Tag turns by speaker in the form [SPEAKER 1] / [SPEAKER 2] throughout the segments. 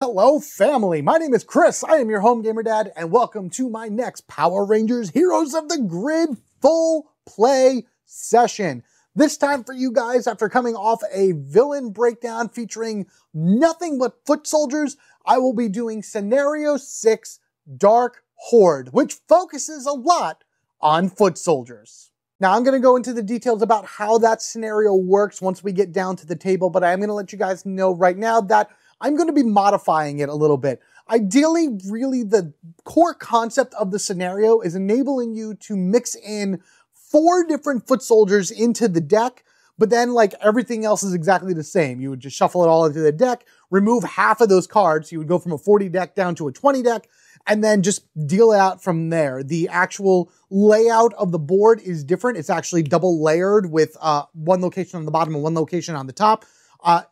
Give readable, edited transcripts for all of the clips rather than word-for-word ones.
[SPEAKER 1] Hello family, my name is Chris, I am your home gamer dad, and welcome to my next Power Rangers Heroes of the Grid full play session. This time for you guys, after coming off a villain breakdown featuring nothing but foot soldiers, I will be doing Scenario 6 Dark Hoard, which focuses a lot on foot soldiers. Now, I'm going to go into the details about how that scenario works once we get down to the table, but I'm going to let you guys know right now that I'm going to be modifying it a little bit. Ideally, really, the core concept of the scenario is enabling you to mix in 4 different foot soldiers into the deck, but then like everything else is exactly the same. You would just shuffle it all into the deck, remove half of those cards. You would go from a 40 deck down to a 20 deck, and then just deal it out from there. The actual layout of the board is different. It's actually double layered with one location on the bottom and one location on the top.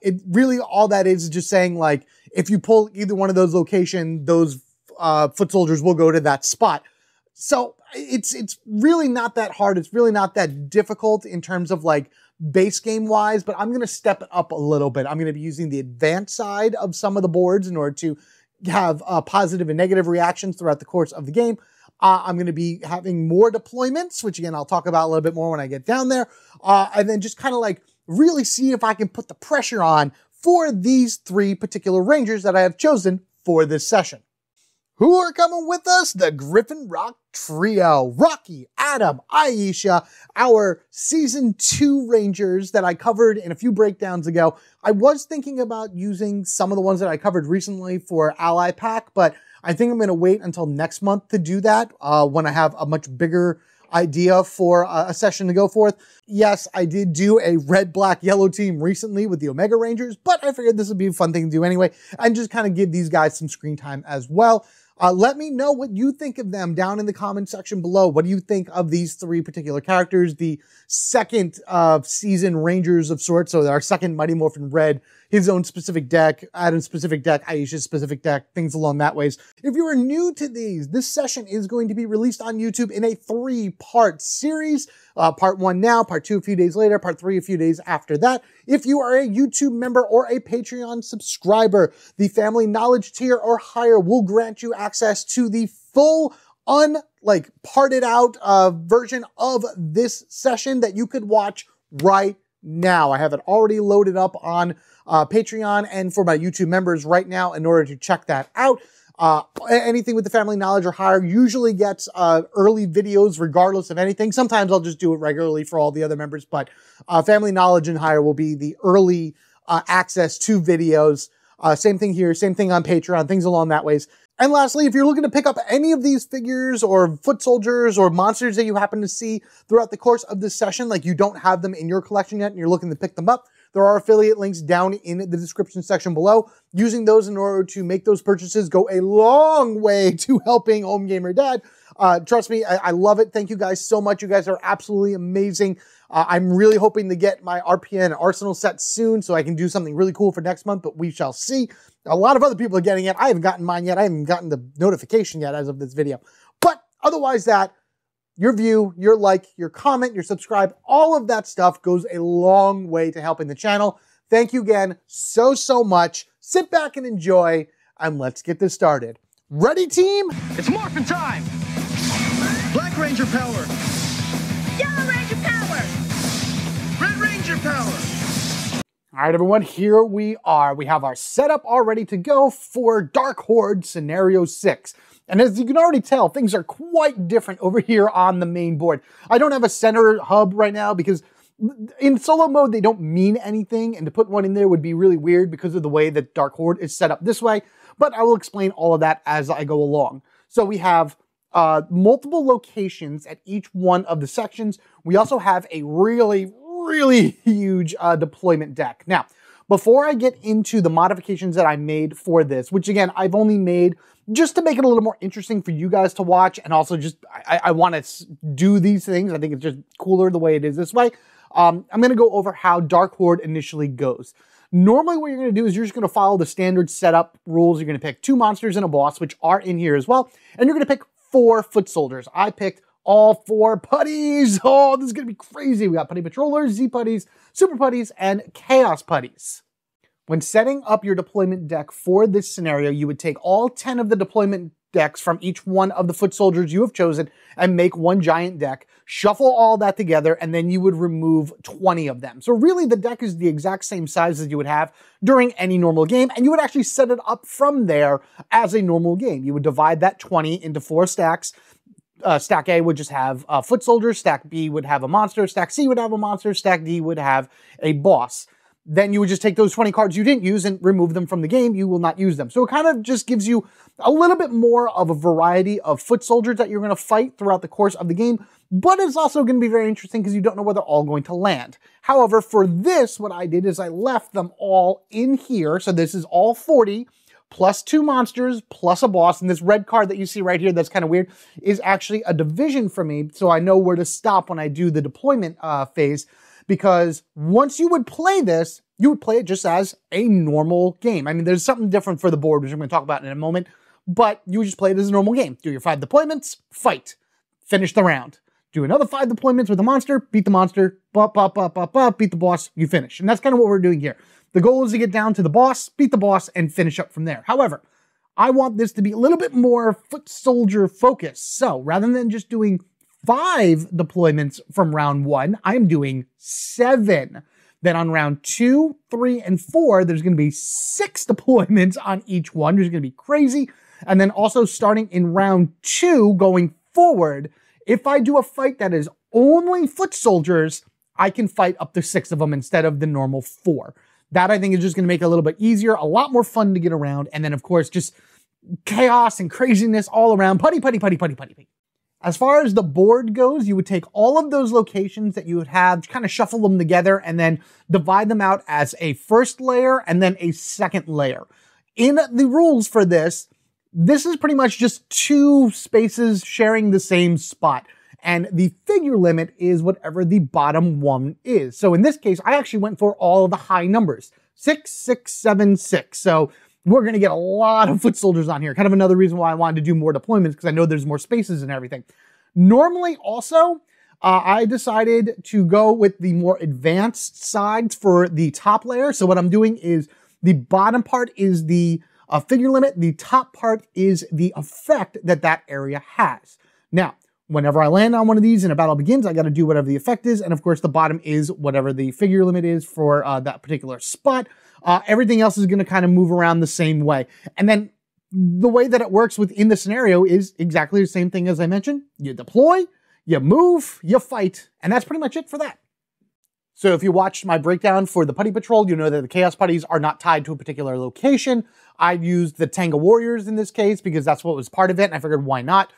[SPEAKER 1] It really, all that is just saying, like, if you pull either one of those locations, those foot soldiers will go to that spot. So it's really not that hard. It's really not that difficult in terms of like base game wise, but I'm going to step it up a little bit. I'm going to be using the advanced side of some of the boards in order to have positive and negative reactions throughout the course of the game. I'm going to be having more deployments, which again, I'll talk about a little bit more when I get down there. And then just kind of like really see if I can put the pressure on for these 3 particular Rangers that I have chosen for this session. Who are coming with us? The Griffin Rock Trio. Rocky, Adam, Aisha, our Season 2 Rangers that I covered in a few breakdowns ago. I was thinking about using some of the ones that I covered recently for Ally Pack, but I think I'm going to wait until next month to do that when I have a much bigger idea for a session to go forth. Yes, I did do a red, black, yellow team recently with the Omega Rangers, but I figured this would be a fun thing to do anyway, and just kind of give these guys some screen time as well. Let me know what you think of them down in the comment section below. What do you think of these 3 particular characters? The second season Rangers of sorts, so our second Mighty Morphin Red, his own specific deck, Adam's specific deck, Aisha's specific deck, things along that ways. If you are new to these, this session is going to be released on YouTube in a 3-part series. Part 1 now, part 2 a few days later, part 3 a few days after that. If you are a YouTube member or a Patreon subscriber, the family knowledge tier or higher will grant you access to the full parted out version of this session that you could watch right now. I have it already loaded up on Patreon and for my YouTube members right now in order to check that out. Anything with the family knowledge or higher usually gets early videos regardless of anything. Sometimes I'll just do it regularly for all the other members, but family knowledge and higher will be the early access to videos. Same thing here, same thing on Patreon, things along that ways. And lastly, if you're looking to pick up any of these figures or foot soldiers or monsters that you happen to see throughout the course of this session, like you don't have them in your collection yet and you're looking to pick them up, there are affiliate links down in the description section below. Using those in order to make those purchases go a long way to helping Home Gamer Dad. Trust me, I love it. Thank you guys so much. You guys are absolutely amazing. I'm really hoping to get my RPN Arsenal set soon so I can do something really cool for next month, but we shall see. A lot of other people are getting it. I haven't gotten mine yet. I haven't gotten the notification yet as of this video. But otherwise that, your view, your like, your comment, your subscribe, all of that stuff goes a long way to helping the channel. Thank you again so much. Sit back and enjoy, and let's get this started. Ready, team?
[SPEAKER 2] It's morphin' time! Black Ranger power!
[SPEAKER 3] Yellow Ranger power!
[SPEAKER 2] Red Ranger power!
[SPEAKER 1] All right, everyone, here we are. We have our setup all ready to go for Dark Hoard Scenario 6. And as you can already tell, things are quite different over here on the main board. I don't have a center hub right now because in solo mode, they don't mean anything. And to put one in there would be really weird because of the way that Dark Hoard is set up this way. But I will explain all of that as I go along. So we have multiple locations at each one of the sections. We also have a really huge deployment deck. Now, before I get into the modifications that I made for this, which again, I've only made just to make it a little more interesting for you guys to watch, and also just, I want to do these things. I think it's just cooler the way it is this way. I'm going to go over how Dark Hoard initially goes. Normally what you're going to do is you're just going to follow the standard setup rules. You're going to pick 2 monsters and a boss, which are in here as well. And you're going to pick 4 foot soldiers. I picked all 4 putties. Oh, this is going to be crazy. We got Putty Patrollers, Z Putties, Super Putties, and Chaos Putties. When setting up your deployment deck for this scenario, you would take all 10 of the deployment decks from each one of the foot soldiers you have chosen and make one giant deck, shuffle all that together, and then you would remove 20 of them. So really the deck is the exact same size as you would have during any normal game, and you would actually set it up from there as a normal game. You would divide that 20 into 4 stacks. Stack A would just have foot soldiers, stack B would have a monster, stack C would have a monster, stack D would have a boss. Then you would just take those 20 cards you didn't use and remove them from the game. You will not use them. So it kind of just gives you a little bit more of a variety of foot soldiers that you're going to fight throughout the course of the game, but it's also going to be very interesting because you don't know where they're all going to land. However, for this, what I did is I left them all in here. So this is all 40 plus 2 monsters plus a boss. And this red card that you see right here that's kind of weird is actually a division for me. So I know where to stop when I do the deployment phase. Because once you would play this, you would play it just as a normal game. I mean, there's something different for the board, which I'm going to talk about in a moment, but you would just play it as a normal game. Do your 5 deployments, fight, finish the round. Do another 5 deployments with a monster, beat the monster, beat the boss, you finish. And that's kind of what we're doing here. The goal is to get down to the boss, beat the boss, and finish up from there. However, I want this to be a little bit more foot soldier focused. So rather than just doing 5 deployments from round 1, I'm doing 7. Then on round 2, 3, and 4, there's going to be 6 deployments on each one, which is going to be crazy. And then also starting in round 2, going forward, if I do a fight that is only foot soldiers, I can fight up to 6 of them instead of the normal 4. That I think is just going to make it a little bit easier, a lot more fun to get around. And then of course, just chaos and craziness all around. Putty, putty, putty, putty, putty, putty. As far as the board goes, you would take all of those locations that you would have, kind of shuffle them together, and then divide them out as a first layer and then a second layer. In the rules for this is pretty much just 2 spaces sharing the same spot. And the figure limit is whatever the bottom one is. So in this case, I actually went for all of the high numbers. 6, 6, 7, 6. So we're going to get a lot of foot soldiers on here. Kind of another reason why I wanted to do more deployments, because I know there's more spaces and everything. Normally also, I decided to go with the more advanced sides for the top layer. So what I'm doing is the bottom part is the figure limit. The top part is the effect that that area has. Now, whenever I land on one of these and a battle begins, I got to do whatever the effect is. And of course, the bottom is whatever the figure limit is for that particular spot. Everything else is going to kind of move around the same way. And then the way that it works within the scenario is exactly the same thing as I mentioned. You deploy, you move, you fight, and that's pretty much it for that. So if you watched my breakdown for the Putty Patrol, you know that the Chaos Putties are not tied to a particular location. I used the Tango Warriors in this case because that's what was part of it, and I figured why not?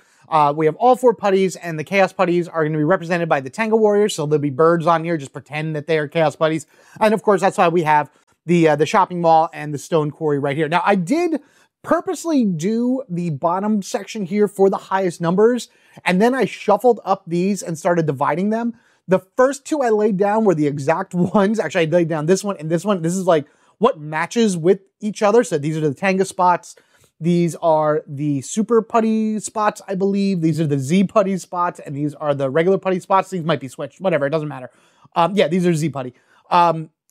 [SPEAKER 1] We have all 4 putties, and the Chaos Putties are going to be represented by the Tango Warriors, so there'll be birds on here, just pretend that they are Chaos Putties. And of course, that's why we have the shopping mall and the stone quarry right here. Now, I did purposely do the bottom section here for the highest numbers, and then I shuffled up these and started dividing them. The first 2 I laid down were the exact ones. Actually, I laid down this one and this one. This is like what matches with each other. So these are the Tango spots. These are the super putty spots, I believe. These are the Z putty spots, and these are the regular putty spots. These might be switched, whatever, it doesn't matter. Yeah, these are Z putty.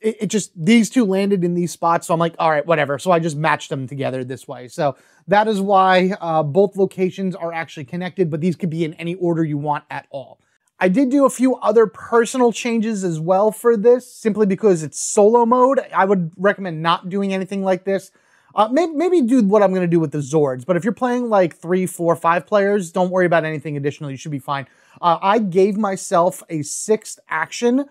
[SPEAKER 1] It just, these 2 landed in these spots, so I'm like, all right, whatever. So I just matched them together this way. So that is why both locations are actually connected, but these could be in any order you want at all. I did do a few other personal changes as well for this, simply because it's solo mode. I would recommend not doing anything like this. Maybe do what I'm going to do with the Zords, but if you're playing like 3, 4, 5 players, don't worry about anything additional. You should be fine. I gave myself a 6th action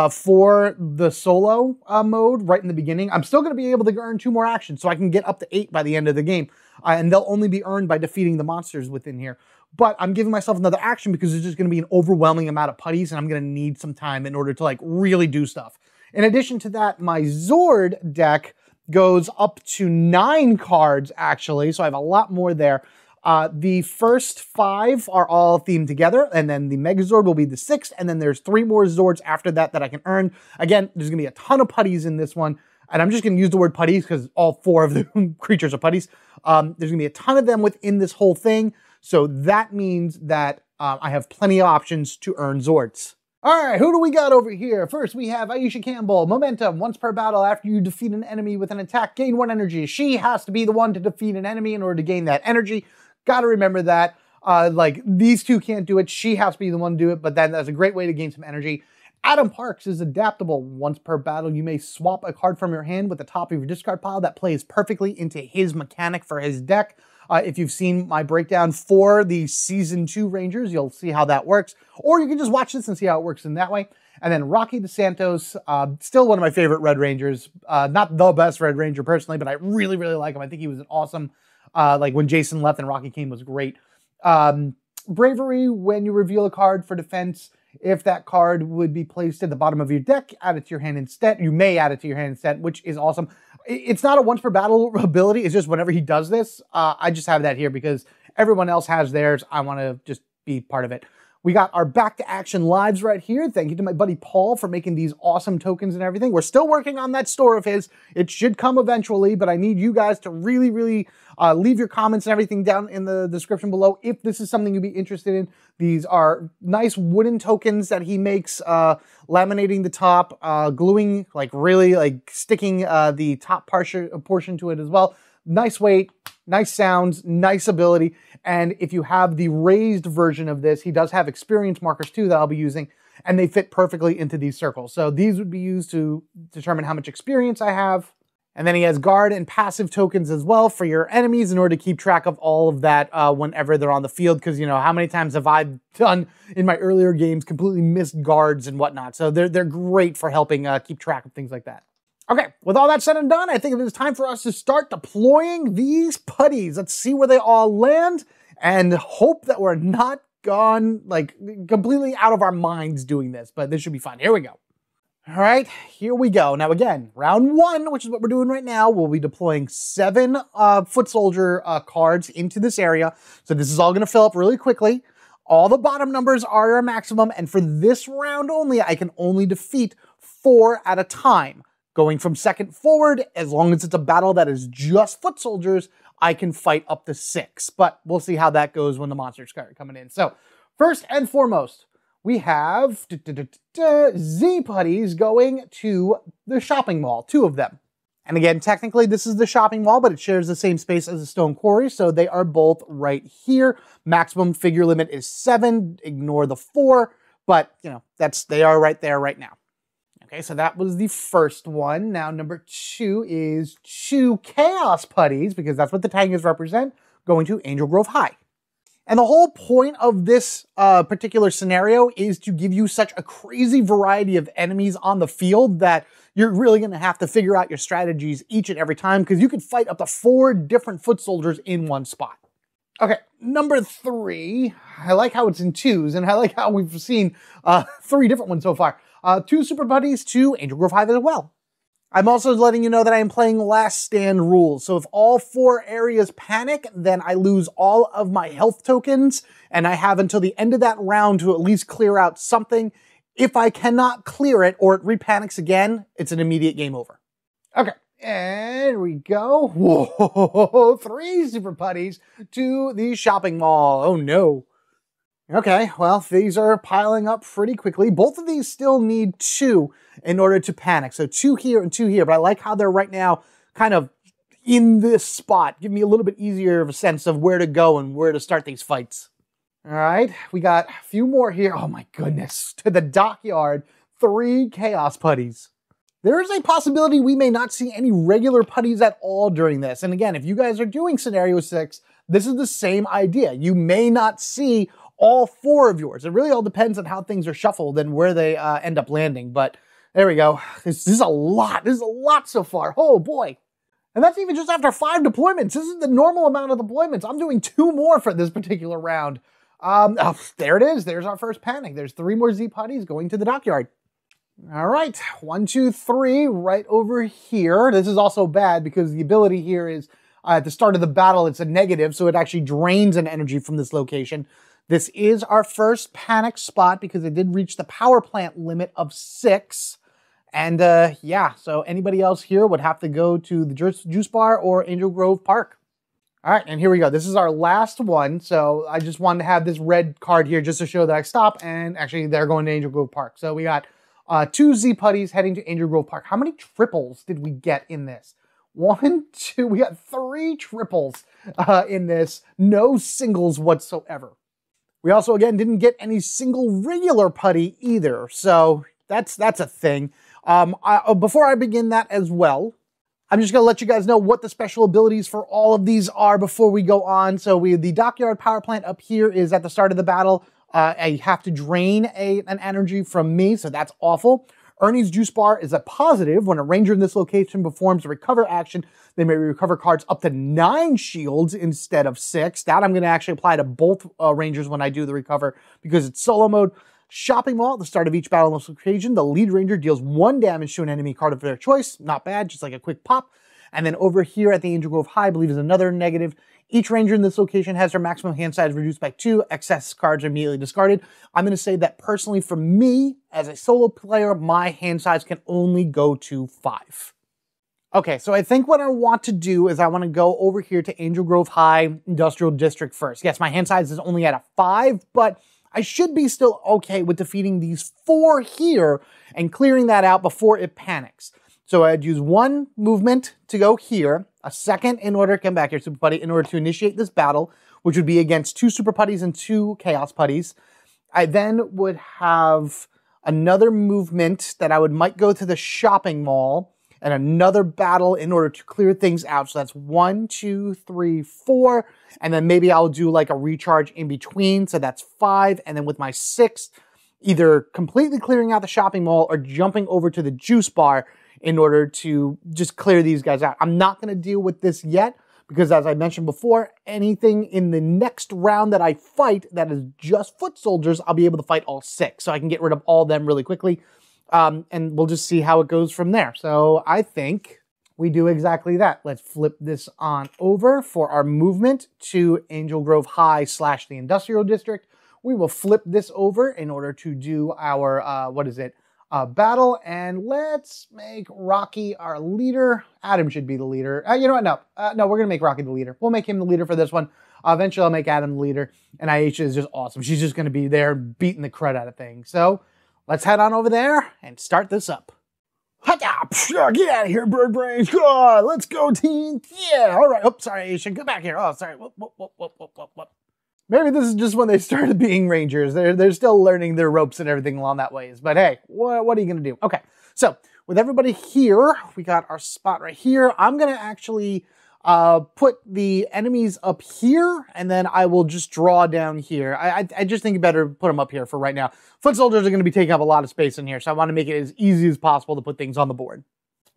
[SPEAKER 1] for the solo mode right in the beginning. I'm still going to be able to earn 2 more actions, so I can get up to 8 by the end of the game. And they'll only be earned by defeating the monsters within here. But I'm giving myself another action because there's just going to be an overwhelming amount of putties, and I'm going to need some time in order to like really do stuff. In addition to that, my Zord deck goes up to 9 cards, actually, so I have a lot more there. The first 5 are all themed together, and then the Megazord will be the 6th, and then there's 3 more Zords after that that I can earn. Again, there's going to be a ton of putties in this one, and I'm just going to use the word putties because all 4 of the creatures are putties. There's going to be a ton of them within this whole thing, so that means that I have plenty of options to earn Zords. All right, who do we got over here? First, we have Aisha Campbell. Momentum. Once per battle, after you defeat an enemy with an attack, gain 1 energy. She has to be the one to defeat an enemy in order to gain that energy. Gotta remember that. Like, these two can't do it. She has to be the one to do it, but then that's a great way to gain some energy. Adam Parks is adaptable. Once per battle, you may swap a card from your hand with the top of your discard pile that plays perfectly into his mechanic for his deck. If you've seen my breakdown for the Season 2 Rangers, you'll see how that works. Or you can just watch this and see how it works in that way. And then Rocky DeSantos, still one of my favorite Red Rangers. Not the best Red Ranger personally, but I really, really like him. I think he was an awesome, like when Jason left and Rocky came was great. Bravery, when you reveal a card for defense, if that card would be placed at the bottom of your deck, add it to your hand instead. You may add it to your hand instead, which is awesome. It's not a once per battle ability. It's just whenever he does this, I just have that here because everyone else has theirs. I want to just be part of it. We got our back to action lives right here. Thank you to my buddy Paul for making these awesome tokens and everything. We're still working on that store of his. It should come eventually, but I need you guys to really, really leave your comments and everything down in the description below if this is something you'd be interested in. These are nice wooden tokens that he makes, laminating the top, gluing, like really like sticking the top portion to it as well. Nice weight, nice sounds, nice ability. And if you have the raised version of this, he does have experience markers too that I'll be using, and they fit perfectly into these circles. So these would be used to determine how much experience I have. And then he has guard and passive tokens as well for your enemies in order to keep track of all of that whenever they're on the field. Because, you know, how many times have I done in my earlier games completely missed guards and whatnot. So they're great for helping keep track of things like that. Okay, with all that said and done, I think it is time for us to start deploying these putties. Let's see where they all land and hope that we're not gone, like, completely out of our minds doing this. But this should be fun. Here we go. All right, here we go. Now again, round 1, which is what we're doing right now, we'll be deploying 7 foot soldier cards into this area. So this is all gonna fill up really quickly. All the bottom numbers are our maximum, and for this round only, I can only defeat 4 at a time. Going from second forward, as long as it's a battle that is just foot soldiers, I can fight up to 6. But we'll see how that goes when the monsters start coming in. So first and foremost, we have Z putties going to the shopping mall, 2 of them. And again, technically this is the shopping mall, but it shares the same space as the stone quarry, so they are both right here. Maximum figure limit is 7, ignore the 4, but you know, they are right there right now. Okay, so that was the first one. Now number 2 is 2 chaos putties, because that's what the tigers represent, going to Angel Grove High. And the whole point of this particular scenario is to give you such a crazy variety of enemies on the field that you're really going to have to figure out your strategies each and every time, because you can fight up to 4 different foot soldiers in one spot. Okay, number 3, I like how it's in 2s, and I like how we've seen 3 different ones so far. 2 super putties to Angel Grove High as well. I'm also letting you know that I am playing last stand rules. So if all 4 areas panic, then I lose all of my health tokens, and I have until the end of that round to at least clear out something. If I cannot clear it or it repanics again, it's an immediate game over. Okay, and here we go. Whoa, 3 super putties to the shopping mall. Oh no. Okay, well, these are piling up pretty quickly. Both of these still need 2 in order to panic. So 2 here and 2 here, but I like how they're right now kind of in this spot. Give me a little bit easier of a sense of where to go and where to start these fights. All right, we got a few more here. Oh my goodness, to the dockyard, 3 chaos putties. There is a possibility we may not see any regular putties at all during this. And again, if you guys are doing scenario 6, this is the same idea. You may not see all 4 of yours. It really all depends on how things are shuffled and where they end up landing. But there we go. This is a lot. This is a lot so far. Oh boy. And that's even just after 5 deployments. This is the normal amount of deployments. I'm doing 2 more for this particular round. Oh, there it is. There's our first panic. There's 3 more Z putties going to the dockyard. All right, 1, 2, 3, right over here. This is also bad because the ability here is at the start of the battle, it's a negative, so it actually drains an energy from this location. This is our first panic spot because it did reach the power plant limit of 6. And yeah, so anybody else here would have to go to the Juice Bar or Angel Grove Park. All right, and here we go. This is our last one. So I just wanted to have this red card here just to show that I stop. And actually, they're going to Angel Grove Park. So we got 2 Z Putties heading to Angel Grove Park. How many triples did we get in this? 1, 2, we got 3 triples in this. No singles whatsoever. We also, again, didn't get any single regular putty either. So that's a thing. Before I begin that as well, I'm just going to let you guys know what the special abilities for all of these are before we go on. So the Dockyard Power Plant up here is at the start of the battle. I have to drain an energy from me, so that's awful. Ernie's Juice Bar is a positive. When a ranger in this location performs a recover action, they may recover cards up to 9 shields instead of 6. That I'm going to actually apply to both rangers when I do the recover because it's solo mode. Shopping Mall, at the start of each battle on this occasion, the lead ranger deals 1 damage to an enemy card of their choice. Not bad, just like a quick pop. And then over here at the Angel Grove High, I believe is another negative. Each ranger in this location has their maximum hand size reduced by 2. Excess cards are immediately discarded. I'm going to say that personally for me, as a solo player, my hand size can only go to 5. Okay, so I think what I want to do is I want to go over here to Angel Grove High Industrial District first. Yes, my hand size is only at a 5, but I should be still okay with defeating these 4 here and clearing that out before it panics. So I'd use 1 movement to go here, a second in order to come back here, Super Putty, in order to initiate this battle, which would be against 2 Super Putties and 2 Chaos Putties. I then would have another movement that I might go to the shopping mall and another battle in order to clear things out. So that's 1, 2, 3, 4. And then maybe I'll do like a recharge in between. So that's 5. And then with my 6th, either completely clearing out the shopping mall or jumping over to the juice bar in order to just clear these guys out. I'm not going to deal with this yet because as I mentioned before, anything in the next round that I fight that is just foot soldiers, I'll be able to fight all 6. So I can get rid of all of them really quickly. And we'll just see how it goes from there. So I think we do exactly that. Let's flip this on over for our movement to Angel Grove High / the Industrial District. We will flip this over in order to do our, battle. And let's make Rocky our leader. Adam should be the leader. You know what? No, we're going to make Rocky the leader. We'll make him the leader for this one. Eventually I'll make Adam the leader. And Aisha is just awesome. She's just going to be there beating the crud out of things. So let's head on over there and start this up. Get out of here, bird brains. Let's go, team. Yeah, all right. Oh, sorry, Aisha. Go back here. Oh, sorry. Whoop. Maybe this is just when they started being rangers. They're still learning their ropes and everything along that ways. But hey, what are you going to do? Okay, so with everybody here, we got our spot right here. I'm going to actually put the enemies up here, and then I will just draw down here. I just think you better put them up here for right now. Foot soldiers are going to be taking up a lot of space in here, so I want to make it as easy as possible to put things on the board.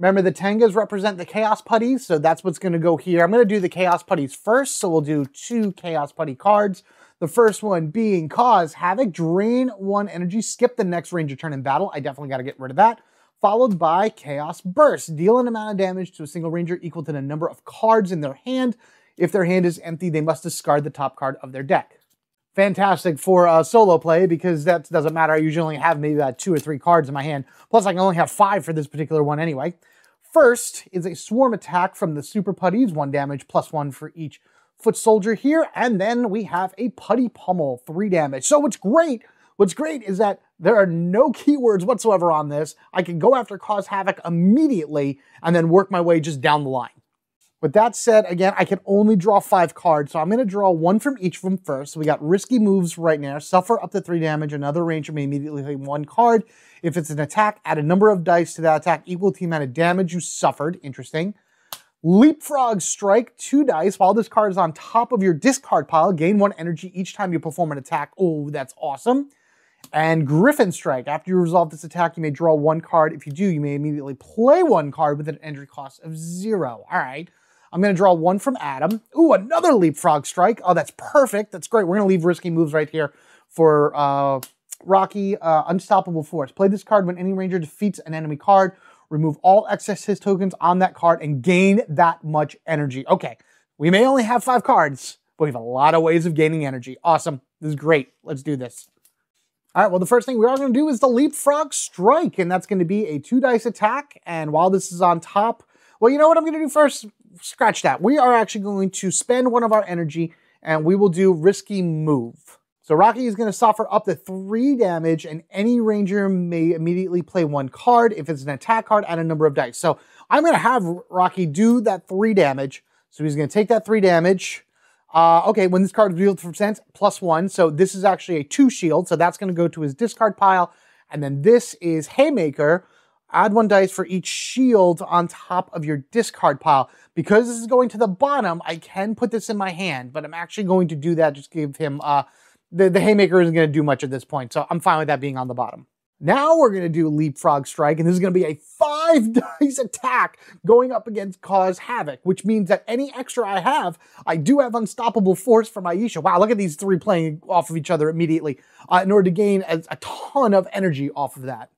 [SPEAKER 1] Remember, the Tengas represent the Chaos Putties, so that's what's going to go here. I'm going to do the Chaos Putties first, so we'll do 2 Chaos Putty cards. The first one being Cause Havoc, drain 1 energy, skip the next ranger turn in battle. I definitely got to get rid of that. Followed by Chaos Burst. Deal an amount of damage to a single ranger equal to the number of cards in their hand. If their hand is empty, they must discard the top card of their deck. Fantastic for solo play because that doesn't matter. I usually only have maybe about 2 or 3 cards in my hand. Plus, I can only have 5 for this particular one anyway. First is a swarm attack from the Super Putties. 1 damage plus 1 for each foot soldier here. And then we have a Putty Pummel, 3 damage. So what's great is that there are no keywords whatsoever on this. I can go after Cause Havoc immediately and then work my way just down the line. With that said, again, I can only draw 5 cards, so I'm going to draw 1 from each of them first. So we got Risky Moves right now. Suffer up to 3 damage. Another ranger may immediately play 1 card. If it's an attack, add a number of dice to that attack equal to the amount of damage you suffered. Interesting. Leapfrog Strike, 2 dice. While this card is on top of your discard pile, gain 1 energy each time you perform an attack. Oh, that's awesome. And Griffin Strike. After you resolve this attack, you may draw 1 card. If you do, you may immediately play 1 card with an entry cost of 0. All right. I'm going to draw 1 from Adam. Ooh, another Leapfrog Strike. Oh, that's perfect. That's great. We're going to leave Risky Moves right here for Rocky. Unstoppable Force. Play this card when any ranger defeats an enemy card. Remove all excess his tokens on that card and gain that much energy. Okay, we may only have 5 cards, but we have a lot of ways of gaining energy. Awesome. This is great. Let's do this. All right, well, the first thing we are going to do is the Leapfrog Strike, and that's going to be a 2 dice attack. And while this is on top, well, you know what I'm going to do first? scratch that. We are actually going to spend one of our energy and we will do Risky Move. So Rocky is going to suffer up to 3 damage, and any ranger may immediately play 1 card. If it's an attack card, add a number of dice. So I'm going to have Rocky do that 3 damage. So he's going to take that 3 damage. Okay, when this card is wielded from sense, +1. So this is actually a 2 shield. So that's going to go to his discard pile. And then this is Haymaker. Add 1 dice for each shield on top of your discard pile. Because this is going to the bottom, I can put this in my hand, but I'm actually going to do that, just give him, the Haymaker isn't going to do much at this point, so I'm fine with that being on the bottom. Now we're going to do Leapfrog Strike, and this is going to be a 5 dice attack going up against Cause Havoc, which means that any extra I have, I do have Unstoppable Force from Aisha. Wow, look at these 3 playing off of each other immediately in order to gain a ton of energy off of that.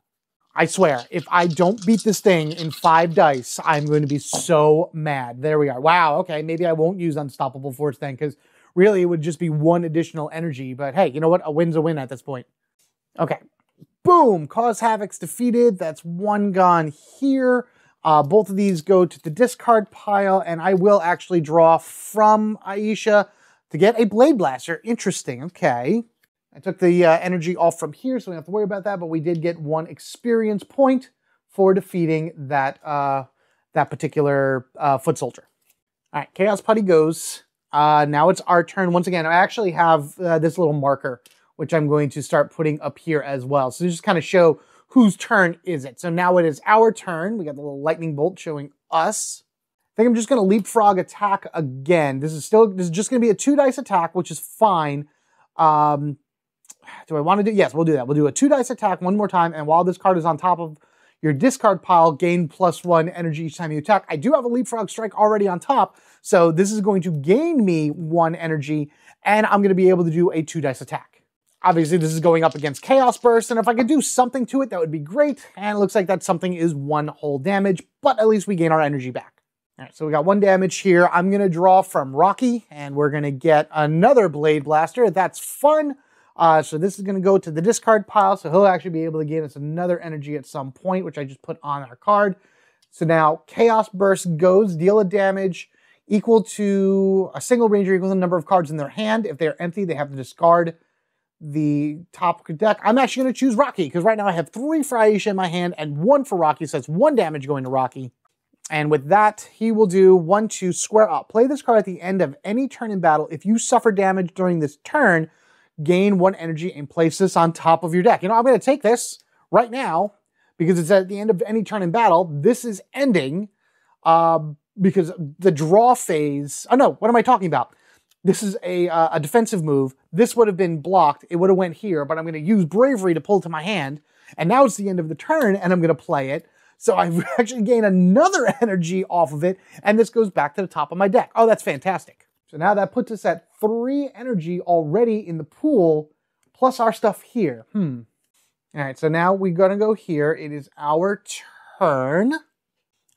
[SPEAKER 1] I swear, if I don't beat this thing in 5 dice, I'm going to be so mad. There we are. Wow, okay, maybe I won't use Unstoppable Force then, because really it would just be 1 additional energy. But hey, you know what? A win's a win at this point. Okay, boom, Cause Havoc's defeated. That's 1 gone here. Both of these go to the discard pile, and I will actually draw from Aisha to get a Blade Blaster. Interesting, okay. I took the energy off from here, so we don't have to worry about that, but we did get 1 experience point for defeating that, that particular foot soldier. All right, Chaos Putty goes. Now it's our turn. Once again, I actually have this little marker, which I'm going to start putting up here as well. So just kind of show whose turn is it. So now it is our turn. We got the little lightning bolt showing us. I think I'm just going to leapfrog attack again. This is just going to be a 2 dice attack, which is fine. Do I want to do? Yes, we'll do that. We'll do a 2 dice attack one more time. And while this card is on top of your discard pile, gain +1 energy each time you attack. I do have a Leapfrog Strike already on top. So this is going to gain me 1 energy. And I'm going to be able to do a 2 dice attack. Obviously, this is going up against Chaos Burst. And if I could do something to it, that would be great. And it looks like that something is 1 whole damage. But at least we gain our energy back. All right, so we got 1 damage here. I'm going to draw from Rocky. And we're going to get another Blade Blaster. That's fun. So this is going to go to the discard pile, so he'll actually be able to gain us another energy at some point, which I just put on our card. So now Chaos Burst goes, deal a damage equal to a single ranger equals the number of cards in their hand. If they're empty, they have to discard the top deck. I'm actually going to choose Rocky, because right now I have 3 for Aisha in my hand and 1 for Rocky, so that's 1 damage going to Rocky. And with that, he will do 1-2 square up. Play this card at the end of any turn in battle. If you suffer damage during this turn, gain 1 energy and place this on top of your deck. You know, I'm going to take this right now because it's at the end of any turn in battle. This is ending because the draw phase... Oh, no, what am I talking about? This is a defensive move. This would have been blocked. It would have went here, but I'm going to use Bravery to pull it to my hand. And now it's the end of the turn, and I'm going to play it. So I've actually gained another energy off of it, and this goes back to the top of my deck. Oh, that's fantastic. So now that puts us at 3 energy already in the pool, plus our stuff here. All right, so now we're going to go here. It is our turn.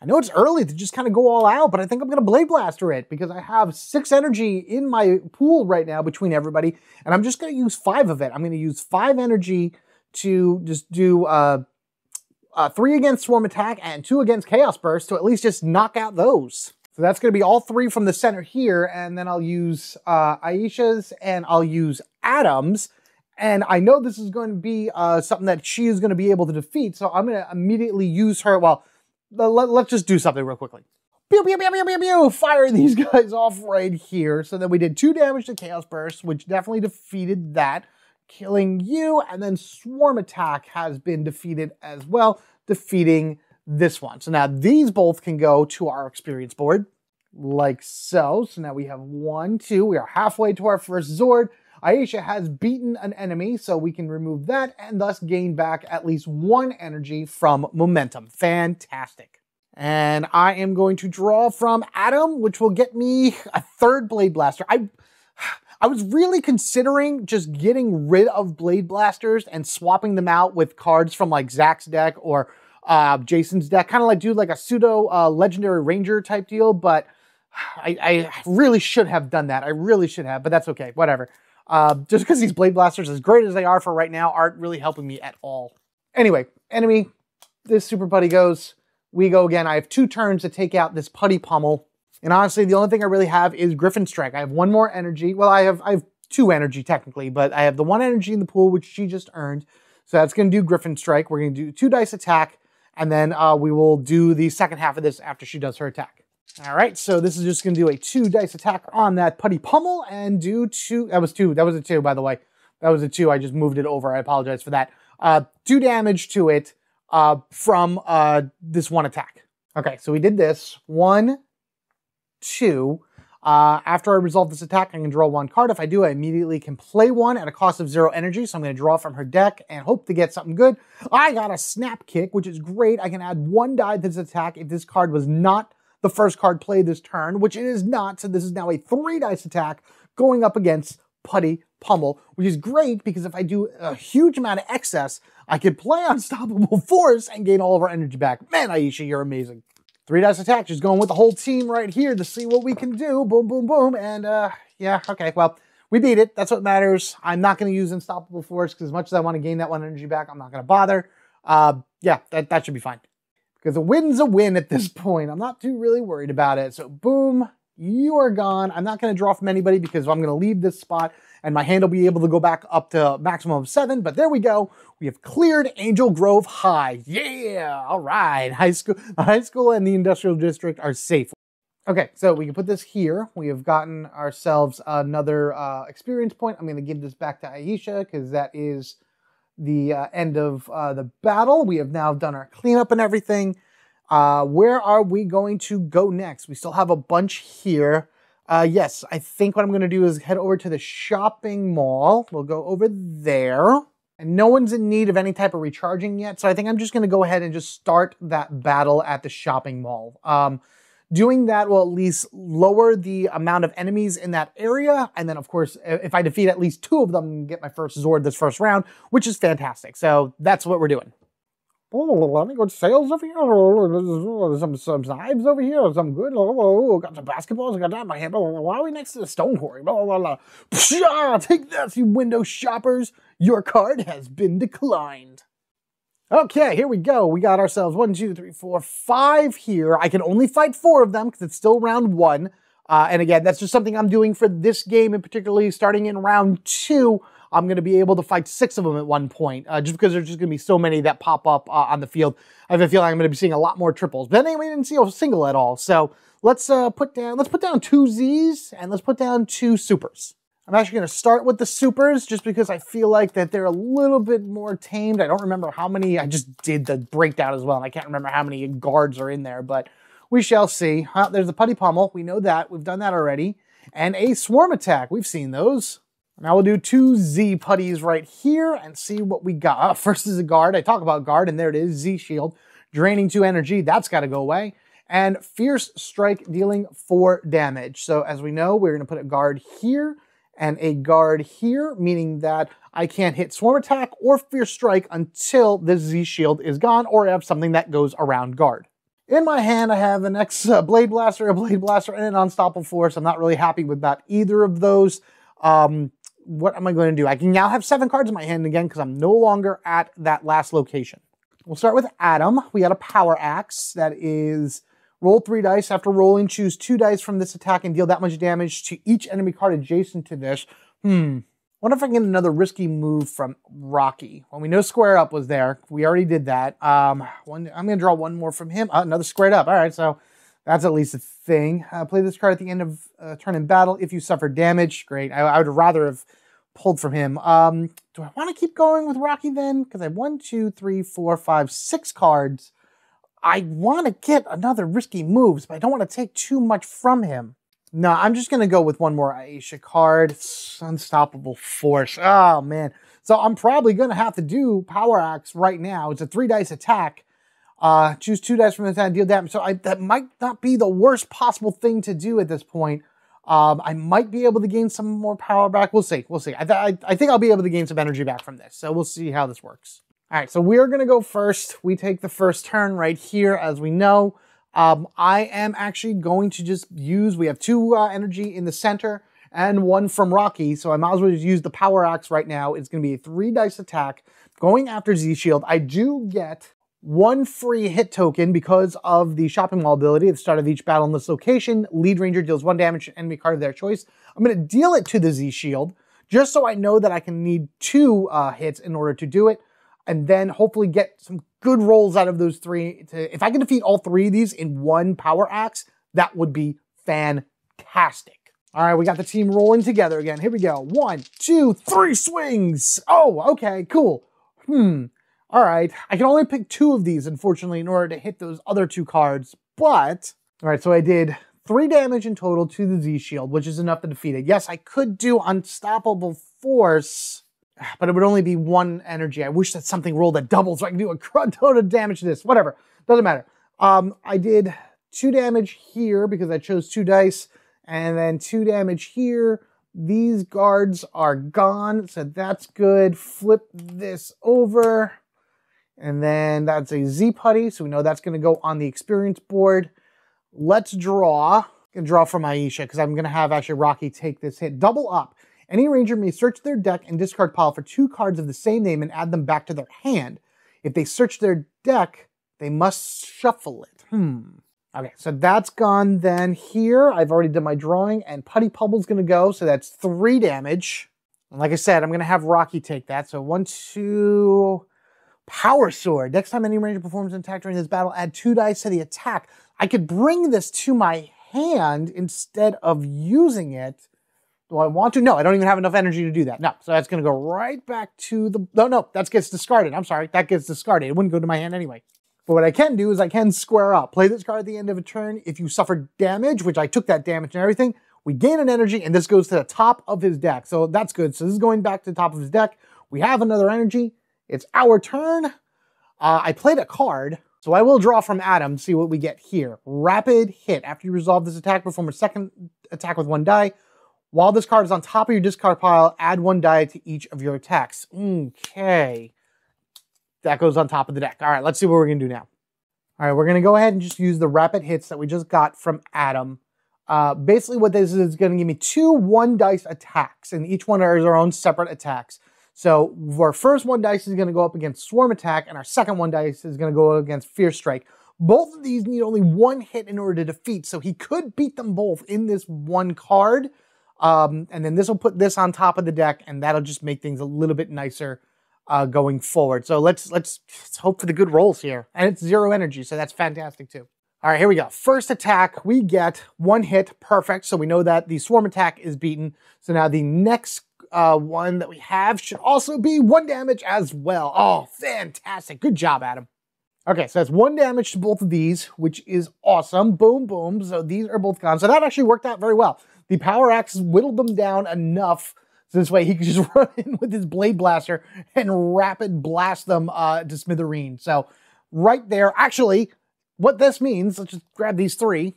[SPEAKER 1] I know it's early to just kind of go all out, but I think I'm going to Blade Blaster it because I have 6 energy in my pool right now between everybody, and I'm just going to use 5 of it. I'm going to use 5 energy to just do 3 against Swarm Attack and 2 against Chaos Burst to at least just knock out those. So that's going to be all 3 from the center here, and then I'll use Aisha's and I'll use Adam's. And I know this is going to be something that she is going to be able to defeat, so I'm going to immediately use her. Well, let's just do something real quickly. Pew, pew, pew, pew, pew, pew. Fire these guys off right here. So then we did 2 damage to Chaos Burst, which definitely defeated that, killing you. And then Swarm Attack has been defeated as well, defeating this one. So now these both can go to our experience board, like so. So now we have 1, 2. We are halfway to our first Zord. Aisha has beaten an enemy, so we can remove that and thus gain back at least 1 energy from momentum. Fantastic. And I am going to draw from Adam, which will get me a 3rd Blade Blaster. I was really considering just getting rid of Blade Blasters and swapping them out with cards from like Zach's deck or Jason's deck, kind of like do like a pseudo legendary ranger type deal, but I really should have done that. I really should have, but that's okay, whatever. Just because these Blade Blasters, as great as they are for right now, aren't really helping me at all. Anyway, enemy, this Super Putty goes. We go again. I have 2 turns to take out this Putty Pummel. And honestly, the only thing I really have is Griffin Strike. I have one more energy. Well, I have 2 energy technically, but I have the 1 energy in the pool, which she just earned. So that's going to do Griffin Strike. We're going to do 2 dice attack, and then we will do the second half of this after she does her attack. All right, so this is just going to do a 2 dice attack on that Putty Pummel and do 2. That was 2. That was a 2, by the way. That was a 2. I just moved it over. I apologize for that. 2 damage to it from this 1 attack. Okay, so we did this. 1, 2. After I resolve this attack, I can draw 1 card. If I do, I immediately can play 1 at a cost of 0 energy. So I'm going to draw from her deck and hope to get something good. I got a Snap Kick, which is great. I can add 1 die to this attack if this card was not the first card played this turn, which it is not. So this is now a 3 dice attack going up against Putty Pummel, which is great because if I do a huge amount of excess, I can play Unstoppable Force and gain all of our energy back. Man, Aisha, you're amazing. 3 dice attack, just going with the whole team right here to see what we can do. Boom, boom, boom. And yeah, okay, well, we beat it. That's what matters. I'm not going to use Unstoppable Force because as much as I want to gain that 1 energy back, I'm not going to bother. Yeah, that should be fine. Because a win's a win at this point. I'm not too really worried about it. So boom, you are gone. I'm not going to draw from anybody because I'm going to leave this spot and my hand will be able to go back up to maximum of 7. But there we go. We have cleared Angel Grove High. Yeah, all right. High school and the industrial district are safe. Okay, so we can put this here. We have gotten ourselves another experience point. I'm going to give this back to Aisha because that is the end of the battle. We have now done our cleanup and everything. Where are we going to go next? We still have a bunch here. Yes, I think what I'm going to do is head over to the shopping mall. We'll go over there. And no one's in need of any type of recharging yet, so I think I'm just going to go ahead and just start that battle at the shopping mall. Doing that will at least lower the amount of enemies in that area, and then of course, if I defeat at least 2 of them, get my first Zord this first round, which is fantastic. So that's what we're doing. Oh, any good sales over here? Some knives over here, some good. Got some basketballs. I got that in my hand. Why are we next to the stone quarry? Pshaw, take that, you window shoppers. Your card has been declined. Okay, here we go. We got ourselves 1, 2, 3, 4, 5 here. I can only fight 4 of them because it's still round 1. And again, that's just something I'm doing for this game, and particularly starting in round 2. I'm going to be able to fight 6 of them at one point, just because there's just going to be so many that pop up on the field. I have a feeling I'm going to be seeing a lot more triples. But anyway, we didn't see a single at all. So let's put down 2 Zs and let's put down 2 supers. I'm actually going to start with the supers just because I feel like that they're a little bit more tamed. I don't remember how many. I just did the breakdown as well, and I can't remember how many guards are in there, but we shall see. There's the Putty Pummel. We know that. We've done that already. And a Swarm Attack. We've seen those. Now we'll do 2 Z Putties right here and see what we got. First is a guard. I talk about guard, and there it is, Z Shield. Draining 2 energy. That's got to go away. And Fierce Strike, dealing 4 damage. So as we know, we're going to put a guard here and a guard here, meaning that I can't hit Swarm Attack or Fierce Strike until this Z Shield is gone, or I have something that goes around guard. In my hand, I have an Blade Blaster, a Blade Blaster, and an Unstoppable Force. I'm not really happy with that either of those. What am I going to do? I can now have 7 cards in my hand again because I'm no longer at that last location. We'll start with Adam. We got a Power Axe that is roll 3 dice. After rolling, choose 2 dice from this attack and deal that much damage to each enemy card adjacent to this. Wonder if I can get another risky move from Rocky. Well, we know Square Up was there. We already did that. I'm going to draw 1 more from him. Another Squared Up. All right, so that's at least a thing. Play this card at the end of turn in battle if you suffer damage. Great. I would rather have pulled from him. Do I want to keep going with Rocky then? Because I have 1, 2, 3, 4, 5, 6 cards. I want to get another risky moves, but I don't want to take too much from him. No, I'm just going to go with 1 more Aisha card. It's Unstoppable Force. Oh, man. So I'm probably going to have to do Power Axe right now. It's a 3 dice attack. Choose 2 dice from the attack, deal damage. So that might not be the worst possible thing to do at this point. I might be able to gain some more power back. We'll see. We'll see. I think I'll be able to gain some energy back from this. So we'll see how this works. All right, so we're going to go first. We take the first turn right here, as we know. I am actually going to just use, we have 2 energy in the center and 1 from Rocky, so I might as well just use the Power Axe right now. It's going to be a 3 dice attack going after Z Shield. I do get 1 free hit token because of the shopping mall ability. At the start of each battle in this location, lead ranger deals 1 damage to enemy card of their choice. I'm going to deal it to the Z shield, just so I know that I can need 2 hits in order to do it, and then hopefully get some good rolls out of those 3. If I can defeat all 3 of these in 1 power axe, that would be fantastic. All right, we got the team rolling together again. Here we go. 1, 2, 3 swings. Oh, okay, cool. All right, I can only pick 2 of these, unfortunately, in order to hit those other 2 cards, but... All right, so I did 3 damage in total to the Z shield, which is enough to defeat it. Yes, I could do Unstoppable Force, but it would only be 1 energy. I wish that something rolled that doubles so I can do a crud ton of damage to this. Whatever, doesn't matter. I did 2 damage here because I chose 2 dice, and then 2 damage here. These guards are gone, so that's good. Flip this over. And then that's a Z Putty, so we know that's going to go on the experience board. Let's draw. I'm going to draw from Aisha, because I'm going to have actually Rocky take this hit. Double up. Any ranger may search their deck and discard pile for 2 cards of the same name and add them back to their hand. If they search their deck, they must shuffle it. Okay, so that's gone then here. I've already done my drawing, and Putty Pubble's going to go, so that's 3 damage. And like I said, I'm going to have Rocky take that. So 1, 2... Power Sword. Next time any ranger performs an attack during this battle, add 2 dice to the attack. I could bring this to my hand instead of using it. Do I want to? No, I don't even have enough energy to do that. No, so that's going to go right back to the... No, that gets discarded. I'm sorry, that gets discarded. It wouldn't go to my hand anyway. But what I can do is I can square up. Play this card at the end of a turn. If you suffer damage, which I took that damage and everything, we gain an energy, and this goes to the top of his deck. So that's good. So this is going back to the top of his deck. We have another energy. It's our turn. I played a card, so I will draw from Adam to see what we get here. Rapid hit. After you resolve this attack, perform a second attack with 1 die. While this card is on top of your discard pile, add 1 die to each of your attacks. Okay. That goes on top of the deck. All right, let's see what we're going to do now. All right, we're going to go ahead and just use the rapid hits that we just got from Adam. Basically what this is going to give me 2 1-dice attacks, and each one is our own separate attacks. So our first 1 dice is going to go up against Swarm Attack, and our second 1 dice is going to go against Fierce Strike. Both of these need only 1 hit in order to defeat, so he could beat them both in this 1 card. And then this will put this on top of the deck, and that'll just make things a little bit nicer going forward. So let's hope for the good rolls here. And it's 0 energy, so that's fantastic too. All right, here we go. First attack, we get 1 hit, perfect. So we know that the Swarm Attack is beaten. So now the next one that we have should also be 1 damage as well. Oh, fantastic. Good job, Adam. Okay, so that's 1 damage to both of these, which is awesome. Boom, boom. So these are both gone. So that actually worked out very well. The Power Axe whittled them down enough so this way he could just run in with his Blade Blaster and rapid blast them to smithereens. So right there, actually, what this means, let's just grab these 3,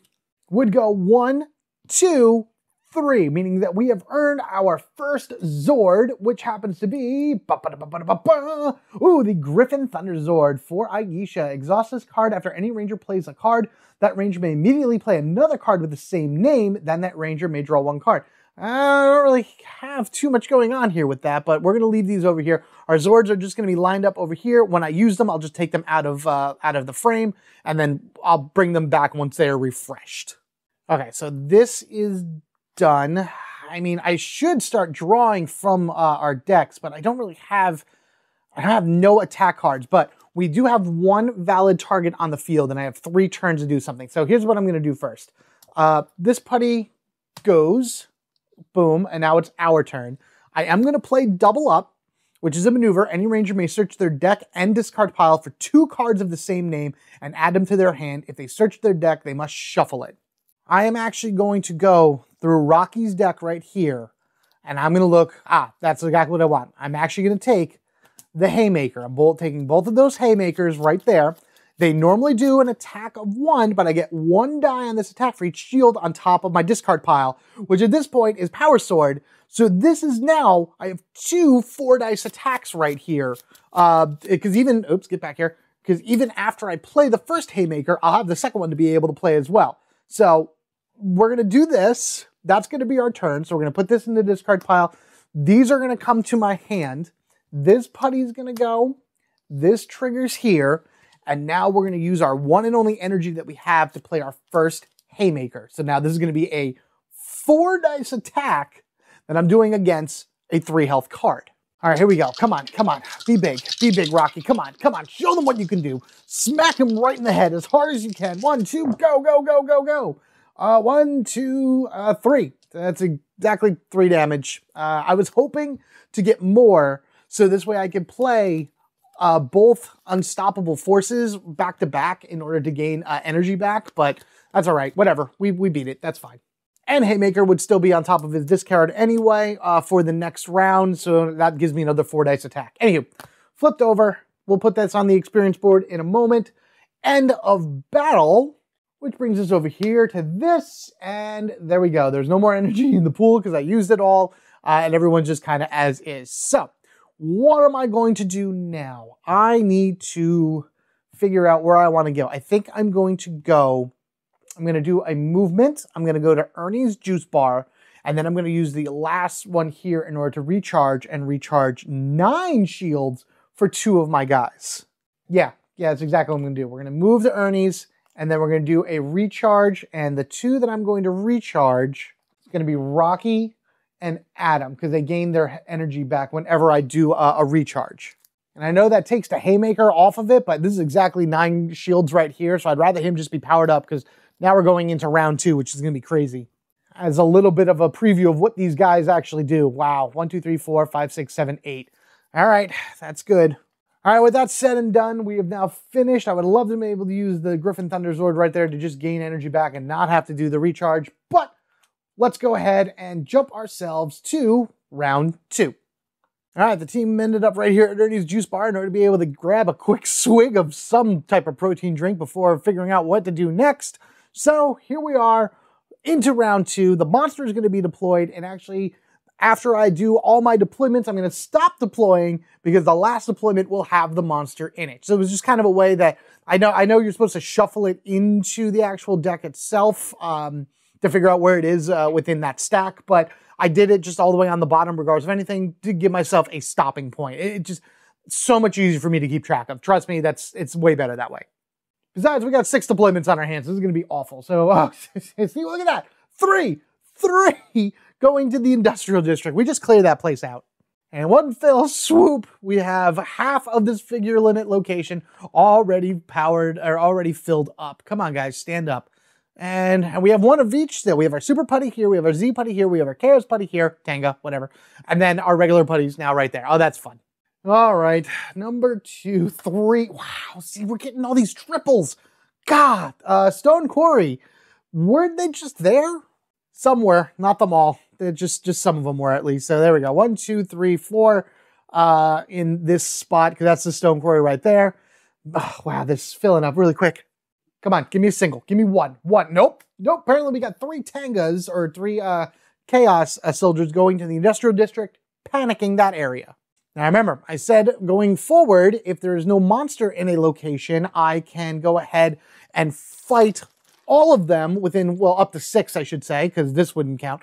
[SPEAKER 1] would go 1, 2, 3, meaning that we have earned our first Zord, which happens to be the Griffin Thunder Zord for Aisha. Exhaust this card after any ranger plays a card. That ranger may immediately play another card with the same name, then that ranger may draw 1 card. I don't really have too much going on here with that, but we're going to leave these over here. Our Zords are just going to be lined up over here. When I use them, I'll just take them out of the frame, and then I'll bring them back once they are refreshed. Okay, so this is done. I mean, I should start drawing from our decks, but I don't really have... I have no attack cards, but we do have 1 valid target on the field, and I have 3 turns to do something. So here's what I'm going to do first. This putty goes... Boom, and now it's our turn. I am going to play Double Up, which is a maneuver. Any ranger may search their deck and discard pile for 2 cards of the same name and add them to their hand. If they search their deck, they must shuffle it. I am actually going to go through Rocky's deck right here, and I'm going to look, that's exactly what I want. I'm actually going to take the Haymaker. I'm taking both of those Haymakers right there. They normally do an attack of 1, but I get 1 die on this attack for each shield on top of my discard pile, which at this point is Power Sword. So this is now, I have 2 4-dice attacks right here. Because even, oops, get back here. Because even after I play the first Haymaker, I'll have the second one to be able to play as well. So we're going to do this. That's going to be our turn. So we're going to put this in the discard pile. These are going to come to my hand. This putty is going to go. This triggers here. And now we're going to use our one and only energy that we have to play our first Haymaker. So now this is going to be a 4 dice attack that I'm doing against a 3 health card. All right, here we go. Come on, come on. Be big, Rocky. Come on, come on. Show them what you can do. Smack him right in the head as hard as you can. 1, 2, go, go, go, go, go. 1, 2, 3. That's exactly 3 damage. I was hoping to get more, so this way I could play both unstoppable forces back to back in order to gain energy back, but that's all right. Whatever. We beat it. That's fine. And Haymaker would still be on top of his discard anyway for the next round, so that gives me another 4 dice attack. Anywho, flipped over. We'll put this on the experience board in a moment. End of battle, which brings us over here to this, and there we go. There's no more energy in the pool because I used it all, and everyone's just kind of as is. So, what am I going to do now? I need to figure out where I want to go. I think I'm going to do a movement. I'm going to go to Ernie's juice bar, and then I'm going to use the last one here in order to recharge and recharge 9 shields for 2 of my guys. Yeah, that's exactly what I'm going to do. We're going to move to Ernie's, and then we're going to do a recharge, and the 2 that I'm going to recharge is going to be Rocky and Adam, because they gain their energy back whenever I do a recharge. And I know that takes the Haymaker off of it, but this is exactly 9 shields right here, so I'd rather him just be powered up, because now we're going into round 2, which is going to be crazy. As a little bit of a preview of what these guys actually do. Wow, 1, 2, 3, 4, 5, 6, 7, 8. All right, that's good. All right, with that said and done, we have now finished. I would love to be able to use the Griffin Thunder Sword right there to just gain energy back and not have to do the recharge. But let's go ahead and jump ourselves to round 2. All right, the team ended up right here at Ernie's Juice Bar in order to be able to grab a quick swig of some type of protein drink before figuring out what to do next. So here we are into round 2. The monster is going to be deployed, and actually, after I do all my deployments, I'm going to stop deploying because the last deployment will have the monster in it. So it was just kind of a way that I know you're supposed to shuffle it into the actual deck itself to figure out where it is within that stack, but I did it just all the way on the bottom, regardless of anything, to give myself a stopping point. It just so much easier for me to keep track of. Trust me, it's way better that way. Besides, we got 6 deployments on our hands. This is going to be awful. So, see, look at that. 3 going to the industrial district. We just cleared that place out. And one fell swoop, we have half of this figure limit location already powered or already filled up. Come on, guys, stand up. And we have 1 of each still. We have our Super Putty here. We have our Z Putty here. We have our Chaos Putty here. Tanga, whatever. And then our regular Putties now right there. Oh, that's fun. All right, number 2, 3. Wow, see, we're getting all these triples. God, Stone Quarry. Were they just there? Somewhere, not them all. They're just some of them were at least. So there we go. 1, 2, 3, 4 in this spot, because that's the Stone Quarry right there. Oh, wow, this is filling up really quick. Come on, give me a single. Give me 1. Nope. Apparently we got 3 Tangas or 3 Chaos soldiers going to the industrial district, panicking that area. Now remember, I said going forward, if there is no monster in a location, I can go ahead and fight all of them within, well, up to 6, I should say, because this wouldn't count,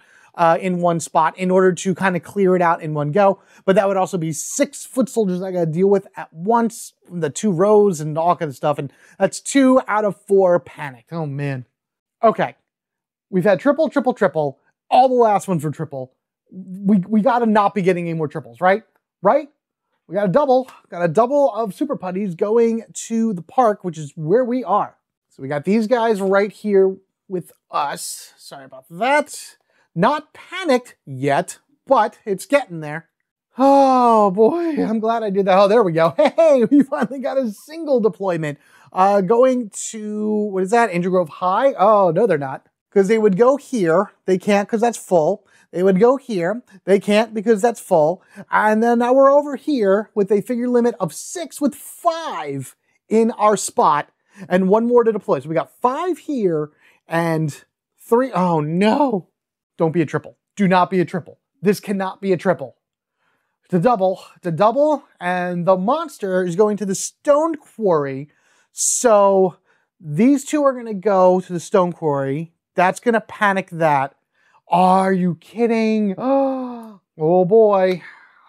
[SPEAKER 1] in one spot in order to kind of clear it out in one go. But that would also be 6 foot soldiers I got to deal with at once, the 2 rows and all kind of stuff. And that's 2 out of 4 panicked. Oh, man. Okay. We've had triple. All the last ones were triple. We got to not be getting any more triples, right? Right? We got a double of Super Putties going to the park, which is where we are. So we got these guys right here with us. Sorry about that. Not panicked yet, but it's getting there. Oh boy, I'm glad I did that. Oh, there we go. Hey, we finally got a single deployment. Going to, what is that? Angel Grove High? Oh, no, they're not. Because they would go here. They can't because that's full. They would go here. They can't because that's full. And then now we're over here with a figure limit of 6 with 5 in our spot and 1 more to deploy. So we got 5 here and 3. Oh no. Don't be a triple. Do not be a triple. This cannot be a triple. To double, and the monster is going to the Stone Quarry. So these 2 are going to go to the Stone Quarry. That's going to panic that. Are you kidding? Oh boy.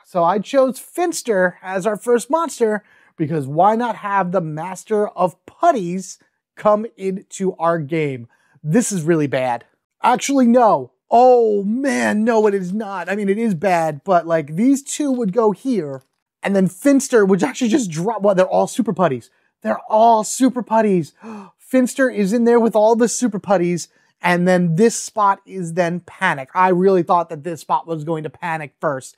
[SPEAKER 1] So I chose Finster as our first monster, because why not have the master of putties come into our game? This is really bad. Actually, no. Oh man, no, it is not. I mean, it is bad, but like these two would go here, and then Finster would actually just drop. Well, they're all super putties. They're all super putties. Finster is in there with all the super putties, and then this spot is then panic. I really thought that this spot was going to panic first,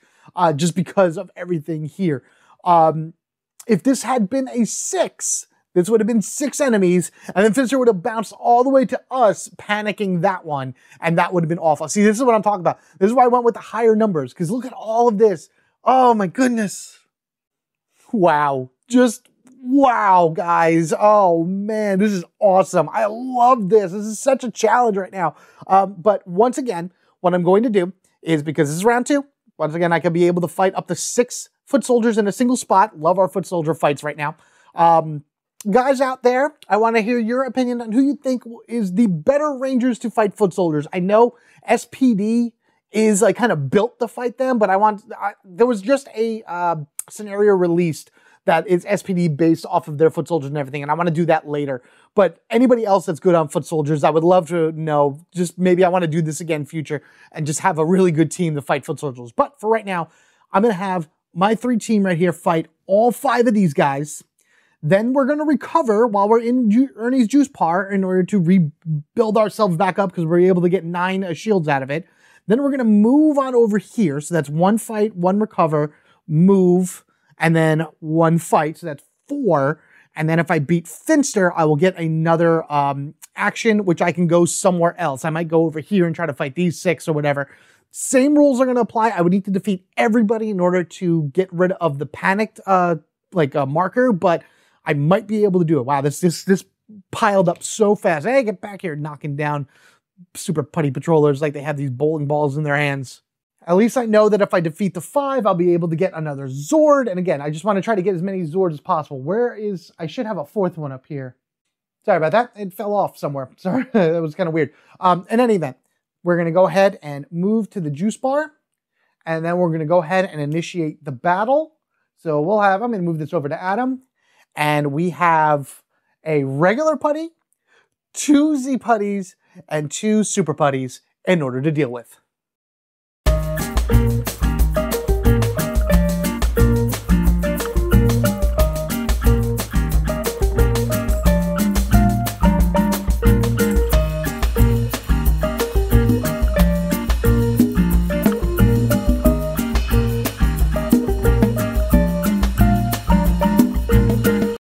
[SPEAKER 1] just because of everything here. If this had been a 6, this would have been 6 enemies, and then Finster would have bounced all the way to us, panicking that one, and that would have been awful. See, this is what I'm talking about. This is why I went with the higher numbers, because look at all of this. Oh my goodness. Wow. Just wow, guys. Oh man, this is awesome. I love this. This is such a challenge right now. But once again, what I'm going to do is, because this is round 2, once again, I could be able to fight up to 6 foot soldiers in a single spot. Love our foot soldier fights right now. Guys out there, I want to hear your opinion on who you think is the better rangers to fight foot soldiers. I know SPD is like kind of built to fight them, but there was just a scenario released that is SPD based off of their foot soldiers and everything, and I want to do that later. But anybody else that's good on foot soldiers, I would love to know. Just maybe I want to do this again in future and just have a really good team to fight foot soldiers. But for right now, I'm going to have my 3 team right here fight all 5 of these guys. Then we're going to recover while we're in Ernie's juice par in order to rebuild ourselves back up, because we're able to get 9 shields out of it. Then we're going to move on over here. So that's 1 fight, 1 recover, move, and then 1 fight. So that's 4. And then if I beat Finster, I will get another action, which I can go somewhere else. I might go over here and try to fight these 6 or whatever. Same rules are going to apply. I would need to defeat everybody in order to get rid of the panicked marker, but I might be able to do it. Wow, this piled up so fast. Hey, get back here, knocking down super putty patrollers like they have these bowling balls in their hands. At least I know that if I defeat the 5, I'll be able to get another Zord. And again, I just want to try to get as many Zords as possible. I should have a 4th one up here. Sorry about that. It fell off somewhere. Sorry, that was kind of weird. In any event, we're going to go ahead and move to the juice bar. And then we're going to go ahead and initiate the battle. So I'm going to move this over to Adam. And we have a regular putty, 2 Z putties, and 2 super putties in order to deal with.